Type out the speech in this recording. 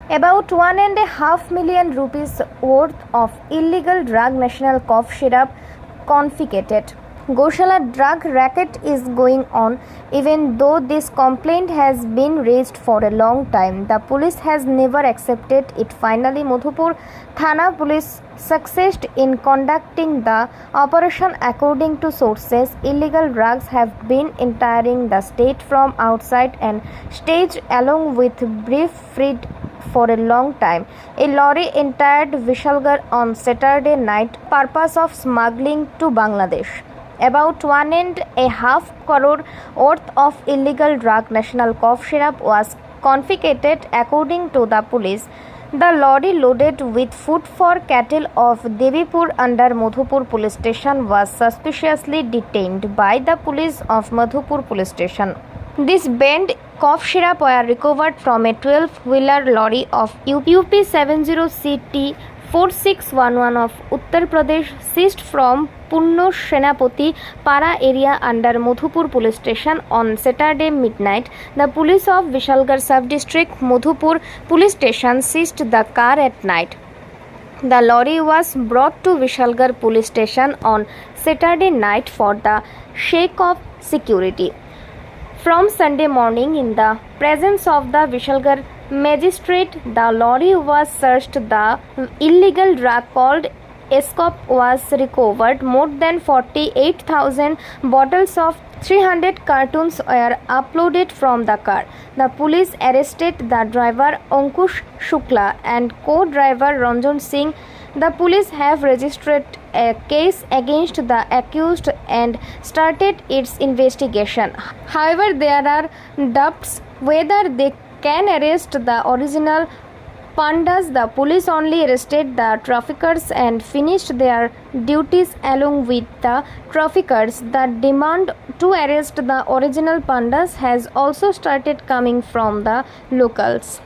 About 1.5 million rupees worth of illegal drug national cough syrup confiscated. Goshala drug racket is going on. Even though this complaint has been raised for a long time, the police has never accepted it. Finally, Madhupur Thana police succeeded in conducting the operation. According to sources, illegal drugs have been entering the state from outside and staged along with brief freed for a long time. A lorry entered Vishalgarh on Saturday night, purpose of smuggling to Bangladesh. About 1.5 crore worth of illegal drug national cough syrup was confiscated, according to the police. The lorry loaded with food for cattle of Devipur under Madhupur police station was suspiciously detained by the police of Madhupur police station. This banned cough syrup were recovered from a 12-wheeler lorry of UP 70CT 4611 of Uttar Pradesh, seized from Punno Senapati Para area under Madhupur police station on Saturday midnight. The police of Vishalgarh sub-district Madhupur police station seized the car at night. The lorry was brought to Vishalgarh police station on Saturday night for the sake of security. From Sunday morning, in the presence of the Vishalgarh magistrate, the lorry was searched. The illegal drug called escop was recovered. More than 48,000 bottles of 300 cartons were uploaded from the car. The police arrested the driver Ankush Shukla and co-driver Ranjan Singh. The police have registered a case against the accused and started its investigation. However, there are doubts whether they can arrest the original pandas. The police only arrested the traffickers and finished their duties along with the traffickers. The demand to arrest the original pandas has also started coming from the locals.